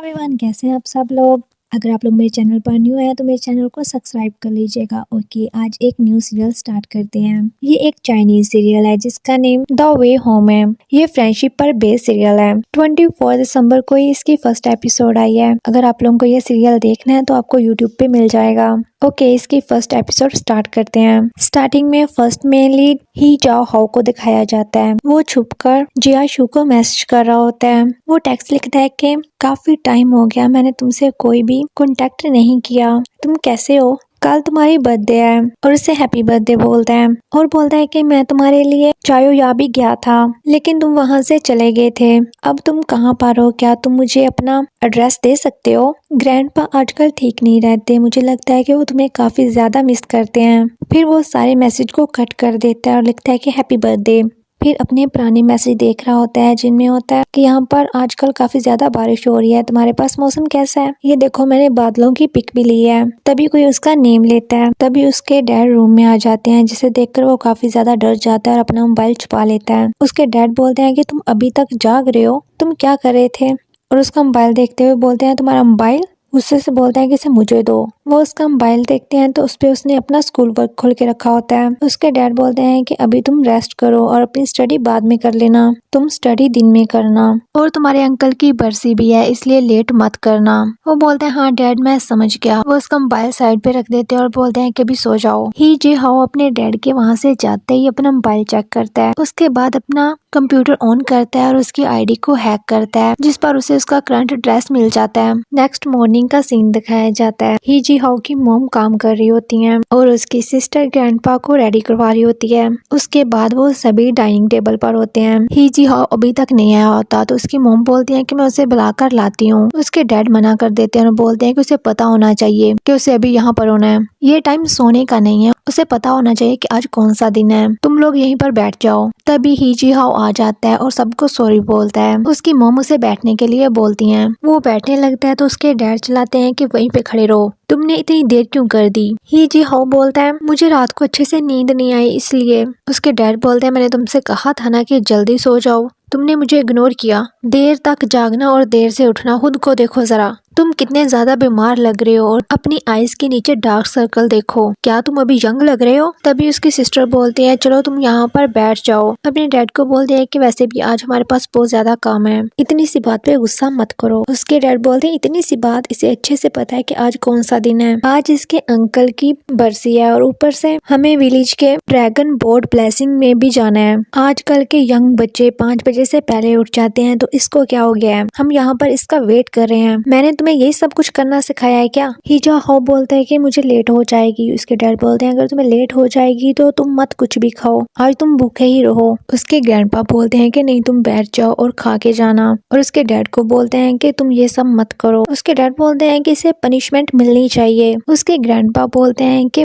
Everyone, कैसे हैं आप सब लोग। अगर आप लोग मेरे चैनल पर न्यू है तो मेरे चैनल को सब्सक्राइब कर लीजिएगा। ओके, आज एक न्यू सीरियल स्टार्ट करते हैं। ये एक चाइनीज सीरियल है जिसका नेम द वे होम है। ये फ्रेंडशिप पर बेस्ड सीरियल है। 24 दिसंबर को ही इसकी फर्स्ट एपिसोड आई है। अगर आप लोगों को ये सीरियल देखना है तो आपको यूट्यूब पे मिल जाएगा। ओके, इसकी फर्स्ट एपिसोड स्टार्ट करते हैं। स्टार्टिंग में फर्स्ट मेन लीड ही जाओ हाउ को दिखाया जाता है। वो छुपकर जिया शू को मैसेज कर रहा होता है। वो टेक्स्ट लिखता है कि काफी टाइम हो गया, मैंने तुमसे कोई भी कांटेक्ट नहीं किया, तुम कैसे हो, कल तुम्हारी बर्थडे है। और उससे हैप्पी बर्थडे बोलता है और बोलता है कि मैं तुम्हारे लिए चायोयाबी गया था लेकिन तुम वहां से चले गए थे। अब तुम कहाँ पर हो, क्या तुम मुझे अपना एड्रेस दे सकते हो। ग्रैंडपा आजकल ठीक नहीं रहते, मुझे लगता है कि वो तुम्हें काफी ज्यादा मिस करते हैं। फिर वो सारे मैसेज को कट कर देता है और लिखता है कि हैप्पी बर्थडे। फिर अपने पुराने मैसेज देख रहा होता है जिनमें होता है कि यहाँ पर आजकल काफी ज्यादा बारिश हो रही है, तुम्हारे पास मौसम कैसा है। ये देखो, मैंने बादलों की पिक भी ली है। तभी कोई उसका नेम लेता है। तभी उसके डैड रूम में आ जाते हैं जिसे देखकर वो काफी ज्यादा डर जाता है और अपना मोबाइल छुपा लेता है। उसके डैड बोलते हैं कि तुम अभी तक जाग रहे हो, तुम क्या कर रहे थे। और उसका मोबाइल देखते हुए बोलते हैं तुम्हारा मोबाइल। गुस्से से बोलता है कि इसे मुझे दो। वो उसका मोबाइल देखते हैं तो उसपे उसने अपना स्कूल वर्क खोल के रखा होता है। उसके डैड बोलते हैं कि अभी तुम रेस्ट करो और अपनी स्टडी बाद में कर लेना, तुम स्टडी दिन में करना, और तुम्हारे अंकल की बरसी भी है इसलिए लेट मत करना। वो बोलते हैं हाँ डैड, मैं समझ गया। वो उसका मोबाइल साइड पे रख देते हैं और बोलते हैं कि अभी सो जाओ। ही जी हाओ अपने डैड के वहाँ से जाते ही अपना मोबाइल चेक करता है। उसके बाद अपना कंप्यूटर ऑन करता है और उसकी आईडी को हैक करता है जिस पर उसे उसका करंट एड्रेस मिल जाता है। नेक्स्ट मॉर्निंग का सीन दिखाया जाता है। ही जी हाउ की मॉम काम कर रही होती हैं और उसकी सिस्टर ग्रैंडपा को रेडी करवा रही होती है। उसके बाद वो सभी डाइनिंग टेबल पर होते हैं। ही जी हाउ अभी तक नहीं आया होता तो उसकी मॉम बोलती है कि मैं उसे बुलाकर लाती हूँ। उसके डैड मना कर देते हैं और बोलते हैं कि उसे पता होना चाहिए कि उसे अभी यहाँ पर होना है, ये टाइम सोने का नहीं है, उसे पता होना चाहिए कि आज कौन सा दिन है, तुम लोग यहीं पर बैठ जाओ। तभी ही जी हाउ आ जाता है और सबको सॉरी बोलता है। उसकी मॉम उसे बैठने के लिए बोलती हैं। वो बैठने लगता है तो उसके डैड चलाते हैं कि वहीं पे खड़े रहो, तुमने इतनी देर क्यों कर दी। ही जी हाउ बोलता है मुझे रात को अच्छे से नींद नहीं आई इसलिए। उसके डैड बोलते हैं मैंने तुमसे कहा था ना कि जल्दी सो जाओ, तुमने मुझे इग्नोर किया। देर तक जागना और देर से उठना, खुद को देखो जरा, तुम कितने ज्यादा बीमार लग रहे हो और अपनी आईज के नीचे डार्क सर्कल देखो, क्या तुम अभी यंग लग रहे हो। तभी उसकी सिस्टर बोलती है चलो तुम यहाँ पर बैठ जाओ। अपने डैड को बोलते हैं कि वैसे भी आज हमारे पास बहुत ज्यादा काम है, इतनी सी बात पे गुस्सा मत करो। उसके डैड बोलते हैं इतनी सी बात, इसे अच्छे से पता है कि आज कौन सा दिन है, आज इसके अंकल की बरसी है और ऊपर से हमें विलेज के ड्रैगन बोर्ड ब्लेसिंग में भी जाना है। आजकल के यंग बच्चे 5 बजे से पहले उठ जाते हैं तो इसको क्या हो गया है, हम यहाँ पर इसका वेट कर रहे हैं, मैंने तुम्हें यही सब कुछ करना सिखाया है क्या। ही जा हाउ बोलता है कि मुझे लेट हो जाएगी। उसके डैड बोलते हैं अगर तुम्हें लेट हो जाएगी तो तुम मत कुछ भी खाओ, आज तुम भूखे ही रहो। उसके ग्रैंडपा बोलते हैं कि नहीं तुम बैठ जाओ और खा के जाना। और उसके डैड को बोलते हैं कि तुम ये सब मत करो। उसके डैड बोलते हैं कि इसे पनिशमेंट मिलनी चाहिए। उसके ग्रैंडपा बोलते हैं कि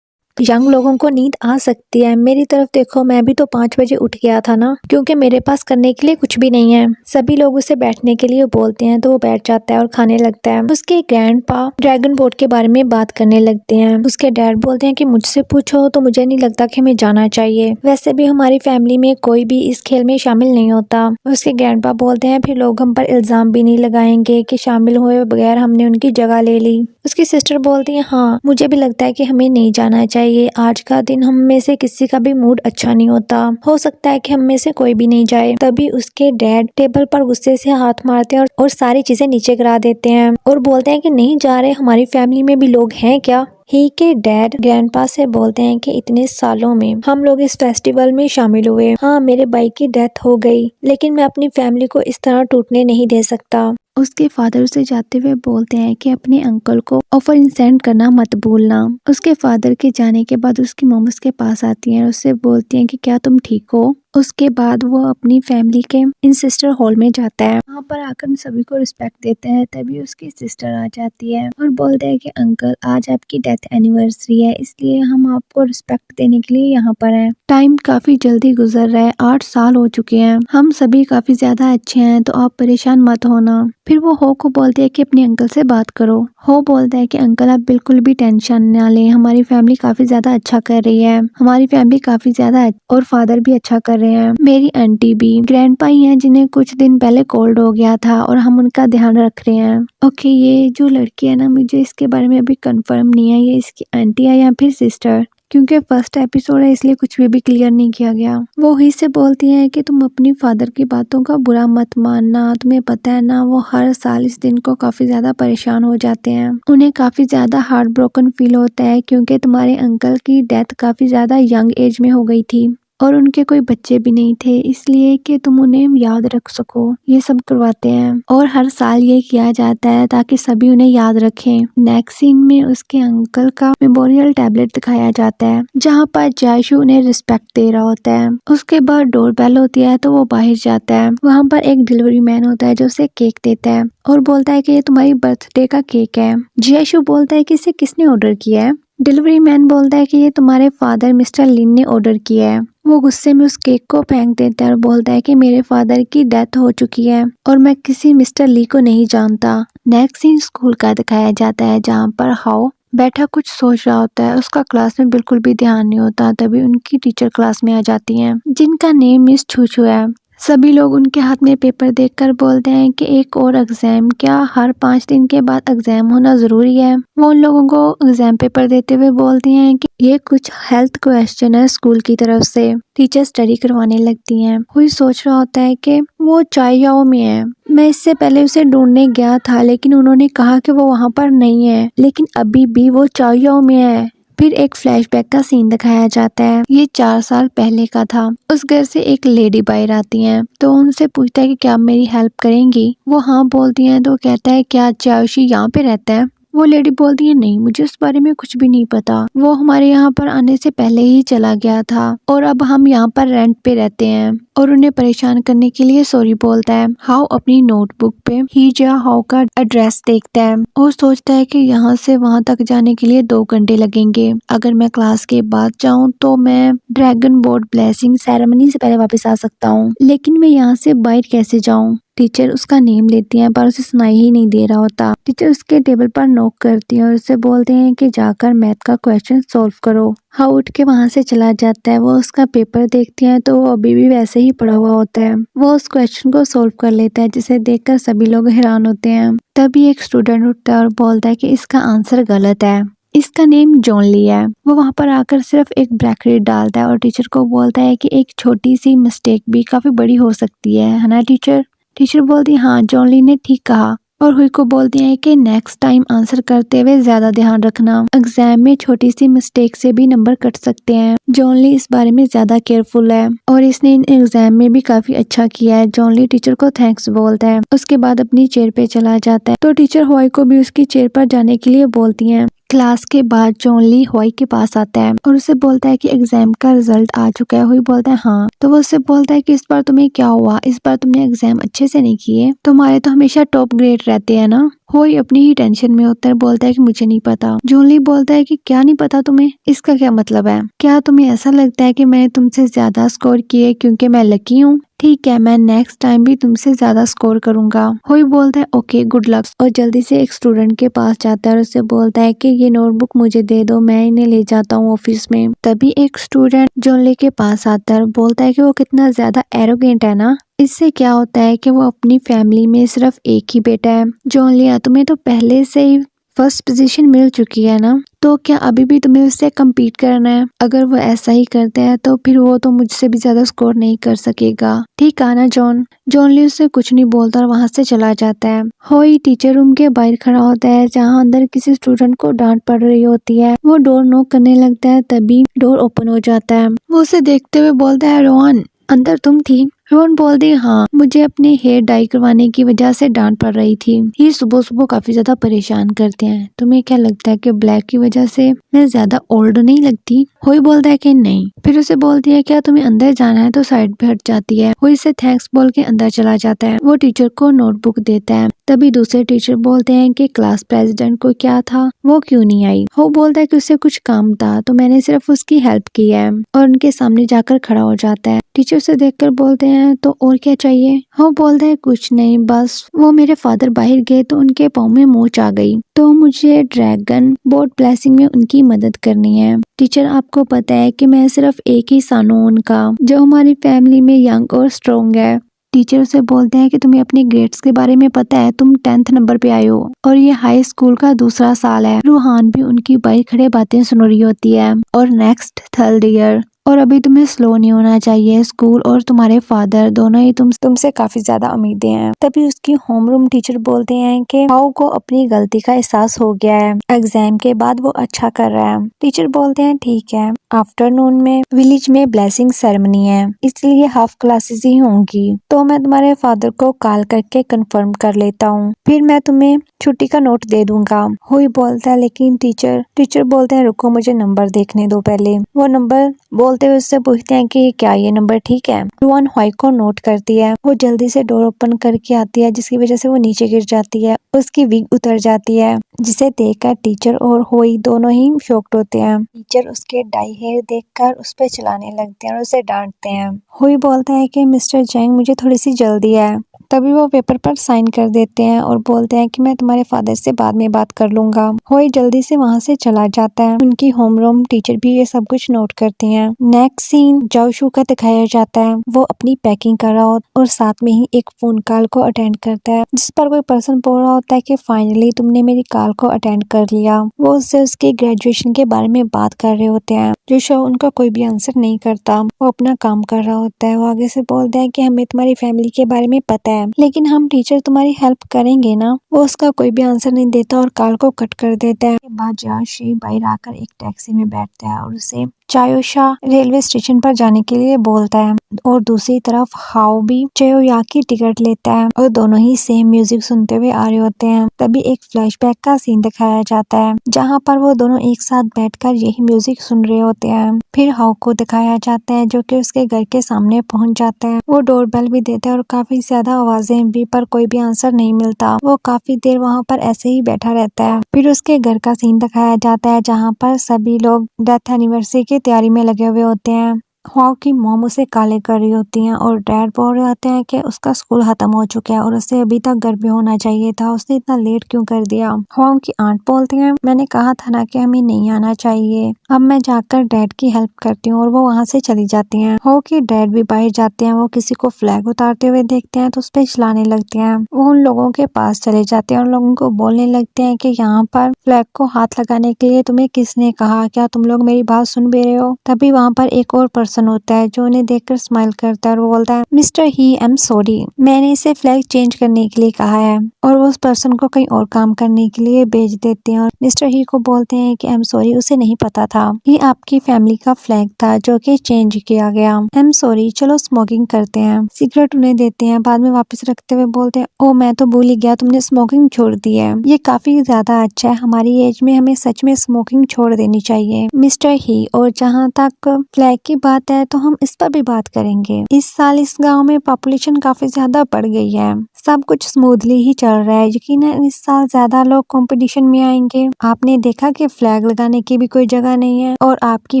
यंग लोगों को नींद आ सकती है, मेरी तरफ देखो, मैं भी तो 5 बजे उठ गया था ना, क्योंकि मेरे पास करने के लिए कुछ भी नहीं है। सभी लोग उसे बैठने के लिए बोलते हैं तो वो बैठ जाता है और खाने लगता है। उसके ग्रैंडपा ड्रैगन बोट के बारे में बात करने लगते हैं। उसके डैड बोलते हैं कि मुझसे पूछो तो मुझे नहीं लगता कि हमें जाना चाहिए, वैसे भी हमारी फैमिली में कोई भी इस खेल में शामिल नहीं होता। उसके ग्रैंडपा बोलते हैं फिर लोग हम पर इल्जाम भी नहीं लगाएंगे कि शामिल हुए बगैर हमने उनकी जगह ले ली। उसकी सिस्टर बोलती है हाँ मुझे भी लगता है कि हमें नहीं जाना चाहिए, आज का दिन हम में से किसी का भी मूड अच्छा नहीं होता, हो सकता है कि हम में से कोई भी नहीं जाए। तभी उसके डैड टेबल पर गुस्से से हाथ मारते हैं और सारी चीजें नीचे गिरा देते हैं और बोलते हैं कि नहीं जा रहे, हमारी फैमिली में भी लोग हैं क्या। ही के डैड ग्रैंडपा से बोलते हैं कि इतने सालों में हम लोग इस फेस्टिवल में शामिल हुए, हाँ मेरे भाई की डेथ हो गई लेकिन मैं अपनी फैमिली को इस तरह टूटने नहीं दे सकता। उसके फादर से जाते हुए बोलते हैं कि अपने अंकल को ऑफर सेंड करना मत भूलना। उसके फादर के जाने के बाद उसकी मॉम उसके पास आती है और उससे बोलती हैं कि क्या तुम ठीक हो। उसके बाद वो अपनी फैमिली के इंसिस्टर हॉल में जाता है, वहाँ पर आकर सभी को रिस्पेक्ट देते हैं। तभी उसकी सिस्टर आ जाती है और बोलते हैं कि अंकल आज आपकी डेथ एनिवर्सरी है इसलिए हम आपको रिस्पेक्ट देने के लिए यहाँ पर हैं। टाइम काफी जल्दी गुजर रहा है, 8 साल हो चुके हैं, हम सभी काफी ज्यादा अच्छे हैं तो आप परेशान मत होना। फिर वो हो को बोलती है कि अपने अंकल से बात करो। हो बोलता है कि अंकल आप बिल्कुल भी टेंशन ना लें, हमारी फैमिली काफी ज्यादा अच्छा कर रही है, हमारी फैमिली काफी ज्यादा और फादर भी अच्छा कर रहे हैं, मेरी आंटी भी, ग्रैंडपा ही हैं जिन्हें कुछ दिन पहले कोल्ड हो गया था और हम उनका ध्यान रख रहे हैं। ओके, ये जो लड़की है ना, मुझे इसके बारे में अभी कंफर्म नहीं है ये इसकी आंटी है या फिर सिस्टर, क्योंकि फर्स्ट एपिसोड है इसलिए कुछ भी क्लियर नहीं किया गया। वो ही से बोलती है कि तुम अपनी फादर की बातों का बुरा मत मानना, तुम्हें पता है ना वो हर साल इस दिन को काफी ज्यादा परेशान हो जाते हैं, उन्हें काफी ज्यादा हार्ट ब्रोकन फील होता है क्योंकि तुम्हारे अंकल की डेथ काफी ज्यादा यंग एज में हो गई थी और उनके कोई बच्चे भी नहीं थे, इसलिए कि तुम उन्हें याद रख सको ये सब करवाते हैं और हर साल ये किया जाता है ताकि सभी उन्हें याद रखें। नेक्स्ट सीन में उसके अंकल का मेमोरियल टैबलेट दिखाया जाता है जहाँ पर जायशु उन्हें रिस्पेक्ट दे रहा होता है। उसके बाद डोर बेल होती है तो वो बाहर जाता है, वहाँ पर एक डिलीवरी मैन होता है जो उसे केक देता है और बोलता है कि ये तुम्हारी बर्थडे का केक है। जायशु बोलता है कि इसे किसने ऑर्डर किया है। डिलीवरी मैन बोलता है कि ये तुम्हारे फादर मिस्टर लिन ने ऑर्डर किया है। वो गुस्से में उस केक को फेंक देता है और बोलता है कि मेरे फादर की डेथ हो चुकी है और मैं किसी मिस्टर ली को नहीं जानता। नेक्स्ट सीन स्कूल का दिखाया जाता है जहाँ पर हाउ बैठा कुछ सोच रहा होता है, उसका क्लास में बिल्कुल भी ध्यान नहीं होता। तभी उनकी टीचर क्लास में आ जाती हैं जिनका नेम मिस छूछू है। सभी लोग उनके हाथ में पेपर देखकर बोलते हैं कि एक और एग्जाम, क्या हर 5 दिन के बाद एग्जाम होना जरूरी है। वो उन लोगों को एग्जाम पेपर देते हुए बोलती हैं कि ये कुछ हेल्थ क्वेश्चन है स्कूल की तरफ से। टीचर स्टडी करवाने लगती हैं। कोई सोच रहा होता है कि वो चाइयाओ में है, मैं इससे पहले उसे ढूंढने गया था लेकिन उन्होंने कहा कि वो वहाँ पर नहीं है, लेकिन अभी भी वो चाइयाओ में है। फिर एक फ्लैशबैक का सीन दिखाया जाता है, ये 4 साल पहले का था। उस घर से एक लेडी बाहर आती हैं तो उनसे पूछता है कि क्या आप मेरी हेल्प करेंगी। वो हाँ बोलती हैं तो कहता है क्या चायोशी यहाँ पे रहता है। वो लेडी बोलती है नहीं, मुझे उस बारे में कुछ भी नहीं पता, वो हमारे यहाँ पर आने से पहले ही चला गया था और अब हम यहाँ पर रेंट पे रहते हैं। और उन्हें परेशान करने के लिए सॉरी बोलता है। हाउ अपनी नोटबुक पे हीजा हाउ का एड्रेस देखता है और सोचता है कि यहाँ से वहाँ तक जाने के लिए 2 घंटे लगेंगे। अगर मैं क्लास के बाद जाऊँ तो मैं ड्रैगन बोर्ड ब्लेसिंग सेरेमनी से पहले वापस आ सकता हूँ, लेकिन मैं यहाँ से बाहर कैसे जाऊँ। टीचर उसका नेम लेती हैं पर उसे सुनाई ही नहीं दे रहा होता। टीचर उसके टेबल पर नॉक करती हैं और उसे बोलते हैं कि जाकर मैथ का क्वेश्चन सॉल्व करो। हाउ उठ के वहाँ से चला जाता है। वो उसका पेपर देखती हैं तो वो अभी भी वैसे ही पड़ा हुआ होता है। वो उस क्वेश्चन को सॉल्व कर लेता है जिसे देखकर सभी लोग हैरान होते हैं। तभी एक स्टूडेंट उठता है और बोलता है कि इसका आंसर गलत है, इसका नेम जॉन ली है। वो वहाँ पर आकर सिर्फ एक ब्रैकेट डालता है और टीचर को बोलता है कि एक छोटी सी मिस्टेक भी काफी बड़ी हो सकती है ना टीचर। टीचर बोलती है हाँ, जॉन ली ने ठीक कहा और हुई को बोलती है कि नेक्स्ट टाइम आंसर करते हुए ज्यादा ध्यान रखना, एग्जाम में छोटी सी मिस्टेक से भी नंबर कट सकते हैं। जॉन ली इस बारे में ज्यादा केयरफुल है और इसने इन एग्जाम में भी काफी अच्छा किया है। जॉन ली टीचर को थैंक्स बोलता है, उसके बाद अपनी चेयर पे चला जाता है तो टीचर हॉय को भी उसकी चेयर पर जाने के लिए बोलती हैं। क्लास के बाद जॉन ली हॉय के पास आता है और उसे बोलता है कि एग्जाम का रिजल्ट आ चुका है। हॉय बोलता है हाँ। तो वो उससे बोलता है कि इस बार तुम्हें क्या हुआ, इस बार तुमने एग्जाम अच्छे से नहीं किए, तुम्हारे तो हमेशा टॉप ग्रेड रहते हैं ना। हॉय अपनी ही टेंशन में होता है, बोलता है कि मुझे नहीं पता। जॉन ली बोलता है कि क्या नहीं पता तुम्हें, इसका क्या मतलब है, क्या तुम्हें ऐसा लगता है कि मैंने तुमसे ज्यादा स्कोर किए क्योंकि मैं लकी हूँ। ठीक है, मैं नेक्स्ट टाइम भी तुमसे ज्यादा स्कोर करूंगा। हॉय बोलता है ओके गुड लक और जल्दी से एक स्टूडेंट के पास जाता है और उससे बोलता है कि ये नोटबुक मुझे दे दो, मैं इन्हें ले जाता हूँ ऑफिस में। तभी एक स्टूडेंट जॉन ली के पास आता है और बोलता है कि वो कितना ज्यादा एरोगेंट है ना। इससे क्या होता है कि वो अपनी फैमिली में सिर्फ एक ही बेटा है। जॉन लिया तुम्हें तो पहले से ही फर्स्ट पोजीशन मिल चुकी है ना, तो क्या अभी भी तुम्हें उससे कम्पीट करना है। अगर वो ऐसा ही करते हैं तो फिर वो तो मुझसे भी ज्यादा स्कोर नहीं कर सकेगा, ठीक है ना जॉन। जॉन ली उससे कुछ नहीं बोलता और वहां से चला जाता है। हॉय टीचर रूम के बाहर खड़ा होता है जहाँ अंदर किसी स्टूडेंट को डांट पड़ रही होती है। वो डोर नॉक करने लगता है, तभी डोर ओपन हो जाता है। वो उसे देखते हुए बोलता है रोहन अंदर तुम थी। रोहन बोलती है हाँ, मुझे अपने हेयर डाई करवाने की वजह से डांट पड़ रही थी। ये सुबह सुबह काफी ज्यादा परेशान करते हैं। तुम्हें क्या लगता है कि ब्लैक की वजह से मैं ज्यादा ओल्ड नहीं लगती। हॉय बोलता है कि नहीं। फिर उसे बोलती है क्या तुम्हें अंदर जाना है, तो साइड पे हट जाती है। हॉय से थैंक्स बोल के अंदर चला जाता है। वो टीचर को नोटबुक देता है। तभी दूसरे टीचर बोलते हैं कि क्लास प्रेसिडेंट को क्या था, वो क्यों नहीं आई। वो बोलता है कि उससे कुछ काम था तो मैंने सिर्फ उसकी हेल्प की है और उनके सामने जाकर खड़ा हो जाता है। टीचर उसे देखकर बोलते हैं हैं तो और क्या चाहिए। वो बोलता है कुछ नहीं, बस वो मेरे फादर बाहर गए तो उनके पाँव में मोच आ गई, तो मुझे ड्रैगन बोट ब्लेसिंग में उनकी मदद करनी है। टीचर आपको पता है कि मैं सिर्फ एक ही सन हूँ उनका, जो हमारी फैमिली में यंग और स्ट्रॉन्ग है। टीचर उसे बोलते हैं कि तुम्हें अपने ग्रेड्स के बारे में पता है, तुम 10th नंबर पे आए हो और ये हाई स्कूल का दूसरा साल है। रूहान भी उनकी बाहर खड़े बातें सुन रही होती है और नेक्स्ट 3rd ईयर, और अभी तुम्हें स्लो नहीं होना चाहिए। स्कूल और तुम्हारे फादर दोनों ही तुमसे काफी ज्यादा उम्मीदें हैं। तभी उसकी होमरूम टीचर बोलते हैं कि हाउ को अपनी गलती का एहसास हो गया है, एग्जाम के बाद वो अच्छा कर रहा है। टीचर बोलते हैं ठीक है, आफ्टरनून में विलेज में ब्लेसिंग सेरेमनी है, इसलिए हाफ क्लासेस ही होंगी, तो मैं तुम्हारे फादर को कॉल करके कंफर्म कर लेता हूँ, फिर मैं तुम्हें छुट्टी का नोट दे दूंगा। हुई बोलता है लेकिन टीचर बोलते हैं रुको, मुझे नंबर देखने दो पहले। वो नंबर बोलते हुए उससे पूछते हैं कि क्या ये नंबर ठीक है। रुआन हुई को नोट करती है। वो जल्दी से डोर ओपन करके आती है, जिसकी वजह से वो नीचे गिर जाती है, उसकी विग उतर जाती है, जिसे देखकर टीचर और हुई दोनों ही शॉक्ड होते हैं। टीचर उसके डाई हेयर देखकर उस पर चलाने लगते हैं और उसे डांटते हैं। हुई बोलता है कि मिस्टर जैंग मुझे थोड़ी सी जल्दी है। तभी वो पेपर पर साइन कर देते हैं और बोलते हैं कि मैं तुम्हारे फादर से बाद में बात कर लूंगा। हुई जल्दी से वहाँ से चला जाता है। उनकी होमरूम टीचर भी ये सब कुछ नोट करती हैं। नेक्स्ट सीन जाओशू का दिखाया जाता है। वो अपनी पैकिंग कर रहा होता और साथ में ही एक फोन कॉल को अटेंड करता है, जिस पर कोई पर्सन बोल रहा होता है कि फाइनली तुमने मेरी कॉल को अटेंड कर लिया। वो उससे उसके ग्रेजुएशन के बारे में बात कर रहे होते हैं। जोशो उनका कोई भी आंसर नहीं करता, वो अपना काम कर रहा होता है। वो आगे से बोलता है कि हमें तुम्हारी फैमिली के बारे में पता है, लेकिन हम टीचर तुम्हारी हेल्प करेंगे ना। वो उसका कोई भी आंसर नहीं देता और कॉल को कट कर देता है। बाद जाओशी बाहर आकर एक टैक्सी में बैठता है और उसे चायोशा रेलवे स्टेशन पर जाने के लिए बोलता है, और दूसरी तरफ हाओ भी चयोया की टिकट लेता है और दोनों ही सेम म्यूजिक सुनते हुए आ रहे होते हैं। तभी एक फ्लैशबैक का सीन दिखाया जाता है, जहाँ पर वो दोनों एक साथ बैठकर यही म्यूजिक सुन रहे होते हैं। फिर हाओ को दिखाया जाता है, जो कि उसके घर के सामने पहुंच जाता है। वो डोरबेल भी देता है और काफी ज्यादा आवाजें भी, पर कोई भी आंसर नहीं मिलता। वो काफी देर वहाँ पर ऐसे ही बैठा रहता है। फिर उसके घर का सीन दिखाया जाता है, जहाँ पर सभी लोग डेथ एनिवर्सरी की तैयारी में लगे हुए होते हैं। हुआओ की मॉम उसे काले कर रही होती हैं और डैड बोल रहे होते हैं कि उसका स्कूल खत्म हो चुका है और उसे अभी तक घर पे होना चाहिए था, उसने इतना लेट क्यों कर दिया। हुआओ की आंट बोलती हैं मैंने कहा था ना कि हमें नहीं आना चाहिए, अब मैं जाकर डैड की हेल्प करती हूँ, और वो वहाँ से चली जाती हैं। हुआओ की डैड भी बाहर जाते हैं। वो किसी को फ्लैग उतारते हुए देखते हैं तो उस पर चलाने लगते हैं। वो उन लोगों के पास चले जाते हैं और लोगों को बोलने लगते हैं कि यहाँ पर फ्लैग को हाथ लगाने के लिए तुम्हें किसने कहा, क्या तुम लोग मेरी बात सुन भी रहे हो। तभी वहाँ पर एक और पर्सन होता है जो उन्हें देखकर स्माइल करता है और वो बोलता है mister he I am sorry, मैंने इसे फ्लैग चेंज करने के लिए कहा है, और वो उस पर्सन को कहीं और काम करने के लिए भेज देते हैं। और मिस्टर ही को बोलते हैं कि आई एम सॉरी, उसे नहीं पता था ये आपकी फैमिली का फ्लैग था जो कि चेंज किया गया। आई एम सॉरी, चलो स्मोकिंग करते हैं। सिगरेट उन्हें देते हैं, बाद में वापस रखते हुए बोलते हैं ओ मैं तो भूल ही गया, तुमने स्मोकिंग छोड़ दी है, ये काफी ज्यादा अच्छा है, हमारी एज में हमें सच में स्मोकिंग छोड़ देनी चाहिए मिस्टर ही। और जहाँ तक फ्लैग की बात है तो हम इस पर भी बात करेंगे। इस साल इस गांव में पॉपुलेशन काफी ज्यादा बढ़ गई है, सब कुछ स्मूथली ही चल रहा है, यकीनन इस साल ज्यादा लोग कंपटीशन में आएंगे। आपने देखा कि फ्लैग लगाने की भी कोई जगह नहीं है और आपकी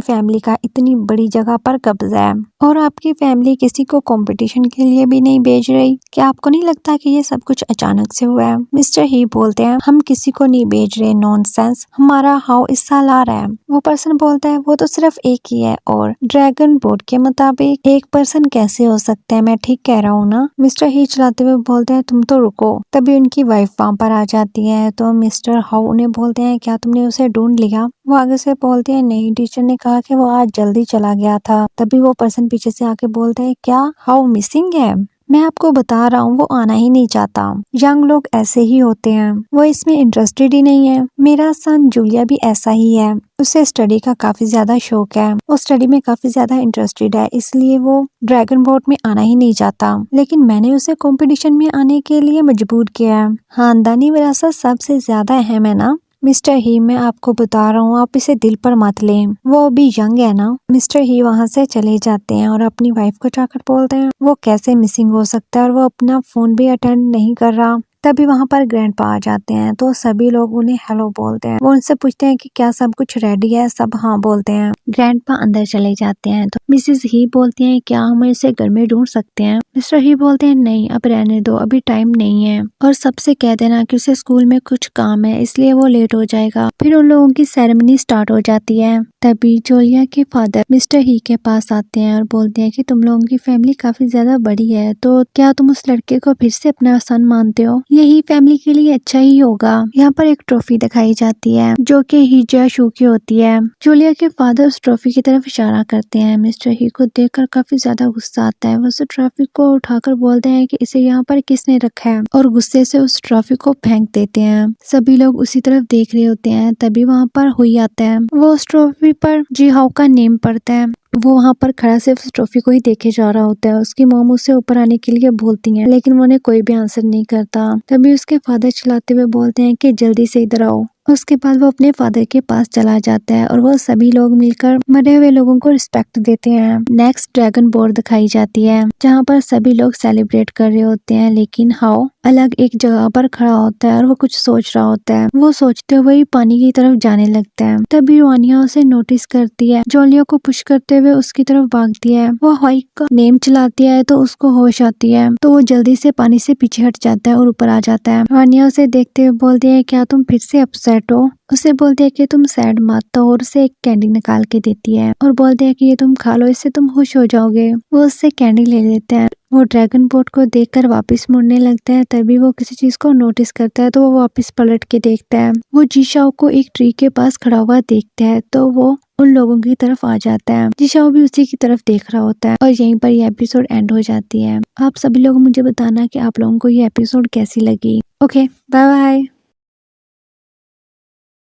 फैमिली का इतनी बड़ी जगह पर कब्जा है, और आपकी फैमिली किसी को कंपटीशन के लिए भी नहीं भेज रही। क्या आपको नहीं लगता कि ये सब कुछ अचानक से हुआ है। मिस्टर ही बोलते हैं हम किसी को नहीं भेज रहे, नॉनसेंस, हमारा हाउ इस साल आ रहा है। वो पर्सन बोलता है वो तो सिर्फ एक ही है, और ड्रैगन बोर्ड के मुताबिक एक पर्सन कैसे हो सकता है, मैं ठीक कह रहा हूँ ना। मिस्टर ही चलाते हुए बोलते हैं तुम तो रुको। तभी उनकी वाइफ वहाँ पर आ जाती है, तो मिस्टर हाउ उन्हें बोलते हैं क्या तुमने उसे ढूंढ लिया। वो आगे से बोलते हैं नहीं, टीचर ने कहा कि वो आज जल्दी चला गया था। तभी वो पर्सन पीछे से आके बोलते हैं क्या हाउ मिसिंग है, मैं आपको बता रहा हूँ वो आना ही नहीं चाहता, यंग लोग ऐसे ही होते हैं, वो इसमें इंटरेस्टेड ही नहीं है। मेरा सन जूलिया भी ऐसा ही है, उसे स्टडी का काफी ज्यादा शौक है, वो स्टडी में काफी ज्यादा इंटरेस्टेड है, इसलिए वो ड्रैगन बोट में आना ही नहीं चाहता, लेकिन मैंने उसे कंपटीशन में आने के लिए मजबूर किया है। खानदानी विरासत सबसे ज्यादा अहम है ना मिस्टर ही, मैं आपको बता रहा हूँ आप इसे दिल पर मत लें, वो अभी यंग है ना। मिस्टर ही वहाँ से चले जाते हैं और अपनी वाइफ को जाकर बोलते हैं वो कैसे मिसिंग हो सकता है और वो अपना फोन भी अटेंड नहीं कर रहा। तभी वहाँ पर ग्रैंडपा आ जाते हैं तो सभी लोग उन्हें हेलो बोलते हैं। वो उनसे पूछते हैं कि क्या सब कुछ रेडी है, सब हाँ बोलते हैं। ग्रैंडपा अंदर चले जाते हैं तो मिसेस ही बोलती हैं क्या हम इसे घर में ढूंढ सकते हैं। मिस्टर ही बोलते हैं नहीं, अब रहने दो, अभी टाइम नहीं है, और सबसे कह देना कि उसे स्कूल में कुछ काम है इसलिए वो लेट हो जाएगा। फिर उन लोगों की सेरेमनी स्टार्ट हो जाती है। तभी जोलिया के फादर मिस्टर ही के पास आते हैं और बोलते हैं कि तुम लोगों की फैमिली काफी ज्यादा बड़ी है, तो क्या तुम उस लड़के को फिर से अपना सन मानते हो? यही फैमिली के लिए अच्छा ही होगा। यहाँ पर एक ट्रॉफी दिखाई जाती है जो कि हिजा शू की होती है। जोलिया के फादर उस ट्रॉफी की तरफ इशारा करते हैं। मिस्टर ही को देखकर काफी ज्यादा गुस्सा आता है। वो उस ट्रॉफी को उठाकर बोलते हैं कि इसे यहाँ पर किसने रखा है, और गुस्से से उस ट्रॉफी को फेंक देते हैं। सभी लोग उसी तरफ देख रहे होते हैं। तभी वहाँ पर हुई आता है। वो उस ट्रॉफी पर जी हाउ का नेम पढ़ता है। वो वहाँ पर खड़ा सिर्फ उस ट्रॉफी को ही देखे जा रहा होता है। उसकी मॉम उसे ऊपर आने के लिए बोलती हैं, लेकिन वो उन्हें कोई भी आंसर नहीं करता। तभी उसके फादर चिल्लाते हुए बोलते हैं कि जल्दी से इधर आओ। उसके बाद वो अपने फादर के पास चला जाता है और वो सभी लोग मिलकर मरे हुए लोगों को रिस्पेक्ट देते हैं। नेक्स्ट ड्रैगन बोर्ड दिखाई जाती है जहाँ पर सभी लोग सेलिब्रेट कर रहे होते हैं, लेकिन हाउ अलग एक जगह पर खड़ा होता है और वो कुछ सोच रहा होता है। वो सोचते हुए ही पानी की तरफ जाने लगता है। तभी रोनिया उसे नोटिस करती है। जोलिया को पुश करते हुए उसकी तरफ भागती है। वो हाइक का नेम चलाती है तो उसको होश आती है, तो वो जल्दी से पानी से पीछे हट जाता है और ऊपर आ जाता है। रोनिया उसे देखते हुए बोलती है क्या तुम फिर से अपसेट हो? उसे बोलते हैं कि तुम सैड मत, तो और उसे एक कैंडी निकाल के देती है और बोलते हैं कि ये तुम खा लो, इससे तुम खुश हो जाओगे। वो उससे कैंडी ले लेते हैं। वो ड्रैगन बोट को देखकर वापस मुड़ने लगता है। तभी वो किसी चीज को नोटिस करता है तो वो वापस पलट के देखता है। वो जीशाओ को एक ट्री के पास खड़ा हुआ देखता है तो वो उन लोगों की तरफ आ जाता है। जीशाओ भी उसी की तरफ देख रहा होता है और यहीं पर ये एपिसोड एंड हो जाती है। आप सभी लोग मुझे बताना कि आप लोगों को ये एपिसोड कैसी लगी। Okay, bye bye.